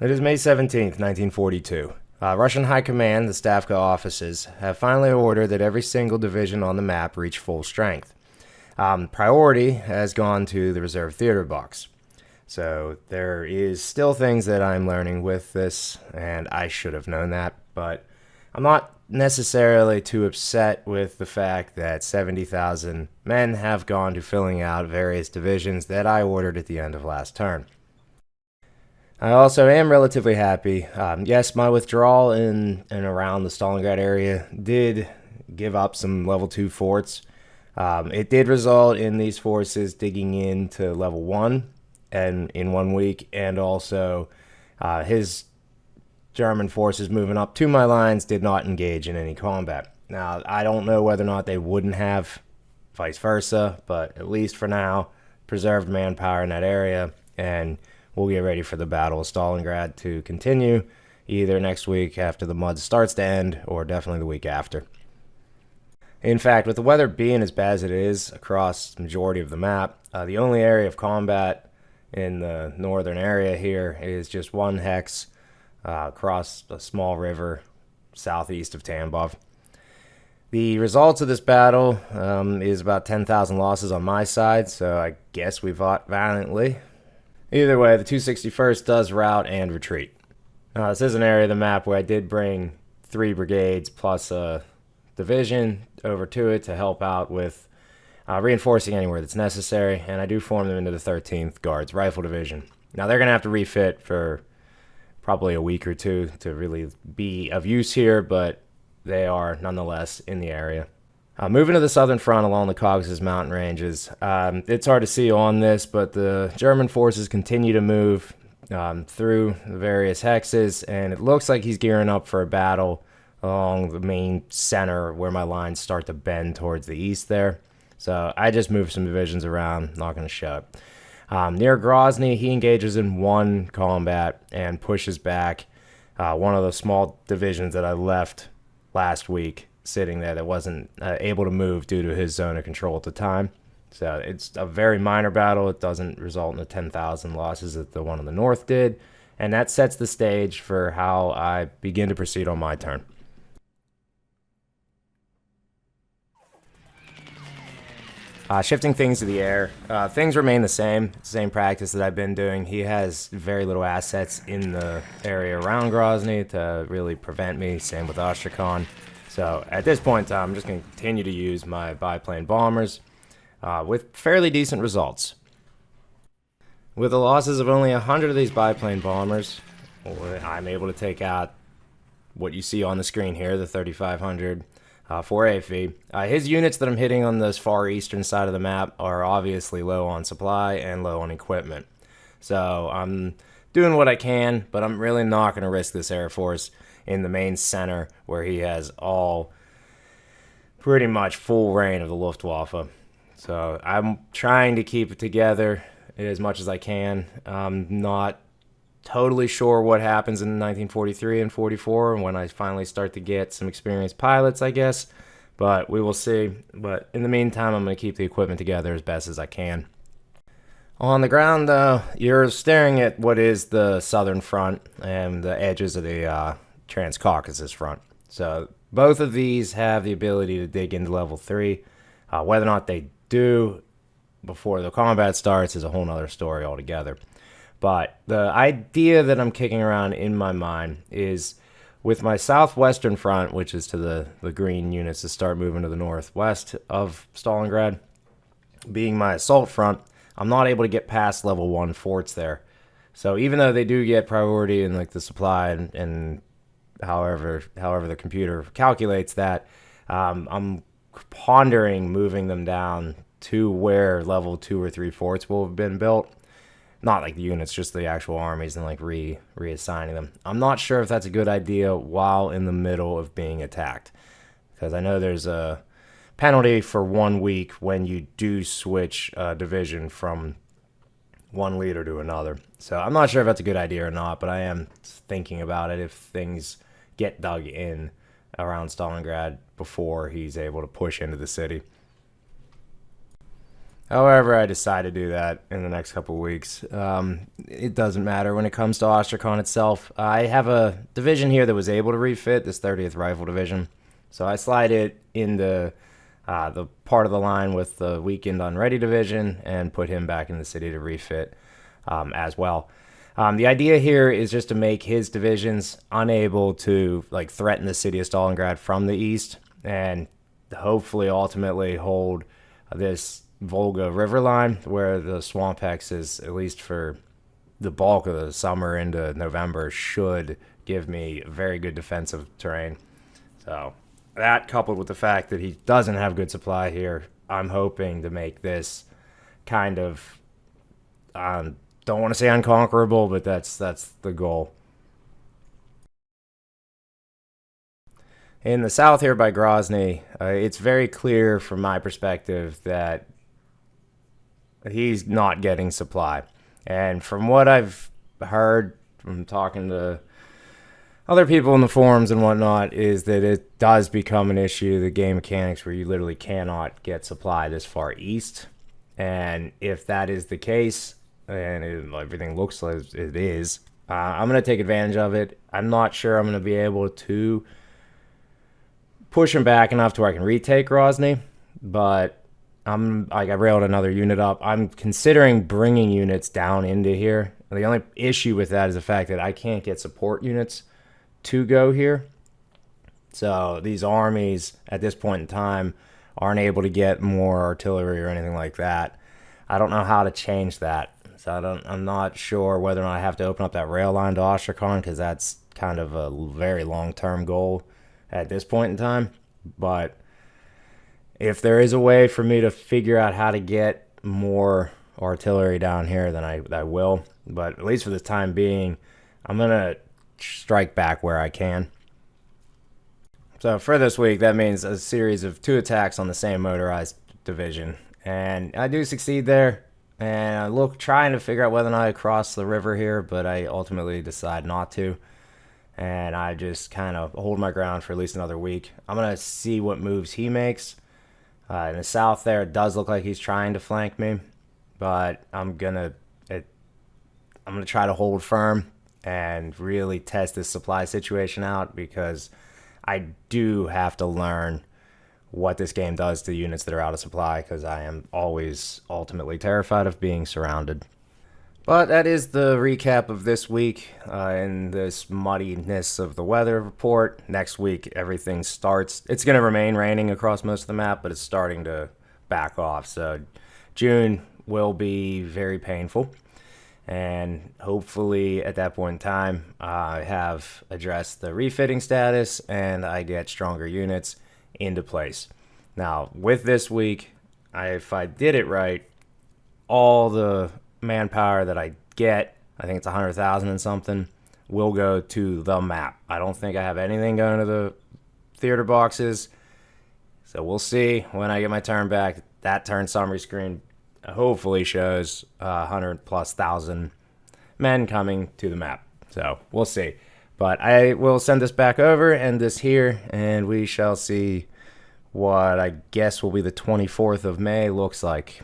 It is May 17th, 1942. Russian High Command, the Stavka offices, have finally ordered that every single division on the map reach full strength. Priority has gone to the reserve theater box. So there is still things that I'm learning with this, and I should have known that, but I'm not necessarily too upset with the fact that 70,000 men have gone to filling out various divisions that I ordered at the end of last turn. I also am relatively happy. Yes, my withdrawal in and around the Stalingrad area did give up some level 2 forts. It did result in these forces digging into level 1 and in 1 week, and also his German forces moving up to my lines did not engage in any combat. Now, I don't know whether or not they wouldn't have, vice versa, but at least for now, preserved manpower in that area, and we'll get ready for the Battle of Stalingrad to continue either next week after the mud starts to end, or definitely the week after. In fact, with the weather being as bad as it is across the majority of the map, the only area of combat in the northern area here is just one hex across a small river southeast of Tambov. The results of this battle is about 10,000 losses on my side, so I guess we fought valiantly. Either way, the 261st does rout and retreat. Now, this is an area of the map where I did bring 3 brigades plus a division over to it to help out with reinforcing anywhere that's necessary, and I do form them into the 13th Guards Rifle Division. Now, they're going to have to refit for probably a week or two to really be of use here, but they are nonetheless in the area. Moving to the southern front along the Caucasus mountain ranges, it's hard to see on this, but the German forces continue to move through the various hexes, and it looks like he's gearing up for a battle along the main center where my lines start to bend towards the east there. So I just moved some divisions around, not going to show it. Near Grozny, he engages in one combat and pushes back one of the small divisions that I left last week sitting there that wasn't able to move due to his zone of control at the time. So it's a very minor battle. It doesn't result in the 10,000 losses that the one on the north did, and that sets the stage for how I begin to proceed on my turn. Shifting things to the air, things remain the same. It's the same practice that I've been doing. He has very little assets in the area around Grozny to really prevent me. Same with Astrakhan. So at this point in time, I'm just going to continue to use my biplane bombers with fairly decent results. With the losses of only 100 of these biplane bombers, I'm able to take out what you see on the screen here, the 3,500 for AFV. His units that I'm hitting on this far eastern side of the map are obviously low on supply and low on equipment. So I'm doing what I can, but I'm really not going to risk this Air Force in the main center where he has all pretty much full reign of the Luftwaffe. So I'm trying to keep it together as much as I can. I'm not totally sure what happens in 1943 and 44 when I finally start to get some experienced pilots, I guess. But we will see. But in the meantime, I'm going to keep the equipment together as best as I can. On the ground, though, you're staring at what is the southern front and the edges of the Transcaucasus front. So both of these have the ability to dig into level 3. Whether or not they do before the combat starts is a whole nother story altogether. But the idea that I'm kicking around in my mind is with my southwestern front, which is to the green units to start moving to the northwest of Stalingrad, being my assault front, I'm not able to get past level 1 forts there. So even though they do get priority in like the supply and however the computer calculates that, I'm pondering moving them down to where level 2 or 3 forts will have been built. Not like the units, just the actual armies, and like reassigning them. I'm not sure if that's a good idea while in the middle of being attacked, because I know there's a penalty for 1 week when you do switch a division from one leader to another. So I'm not sure if that's a good idea or not, but I am thinking about it if things get dug in around Stalingrad before he's able to push into the city. However, I decide to do that in the next couple of weeks. It doesn't matter when it comes to Ostracon itself. I have a division here that was able to refit, this 30th Rifle Division. So I slide it into the part of the line with the weakened unready division and put him back in the city to refit as well. The idea here is just to make his divisions unable to like threaten the city of Stalingrad from the east and hopefully ultimately hold this Volga river line where the Swamp Hex is, at least for the bulk of the summer into November, should give me very good defensive terrain. So that, coupled with the fact that he doesn't have good supply here, I'm hoping to make this kind of, don't want to say unconquerable, but that's the goal. In the south here by Grozny, it's very clear from my perspective that he's not getting supply. And from what I've heard from talking to other people in the forums and whatnot, is that it does become an issue, the game mechanics, where you literally cannot get supply this far east. And if that is the case, and everything looks like it is, I'm going to take advantage of it. I'm not sure I'm going to be able to push him back enough to where I can retake Grozny, but I railed another unit up. I'm considering bringing units down into here. The only issue with that is the fact that I can't get support units to go here. So these armies at this point in time aren't able to get more artillery or anything like that. I don't know how to change that. So I'm not sure whether or not I have to open up that rail line to Ostracon, because that's kind of a very long-term goal at this point in time. But if there is a way for me to figure out how to get more artillery down here, then I will. But at least for the time being, I'm going to strike back where I can. So for this week, that means a series of 2 attacks on the same motorized division. And I do succeed there. And I trying to figure out whether or not I cross the river here, but I ultimately decide not to. And I just kind of hold my ground for at least another week. I'm going to see what moves he makes. In the south there, it does look like he's trying to flank me. But I'm going to try to hold firm and really test this supply situation out, because I do have to learn what this game does to units that are out of supply, because I am always ultimately terrified of being surrounded. But that is the recap of this week in this muddiness of the weather report. Next week, everything starts. It's going to remain raining across most of the map, but it's starting to back off. So June will be very painful. And hopefully at that point in time, I have addressed the refitting status and I get stronger units into place. Now, with this week, if I did it right, all the manpower that I get, I think it's 100,000 and something, will go to the map. I don't think I have anything going to the theater boxes. So we'll see when I get my turn back. That turn summary screen hopefully shows 100,000+ men coming to the map. So we'll see. But I will send this back over and this here, and we shall see what I guess will be the 24th of May looks like.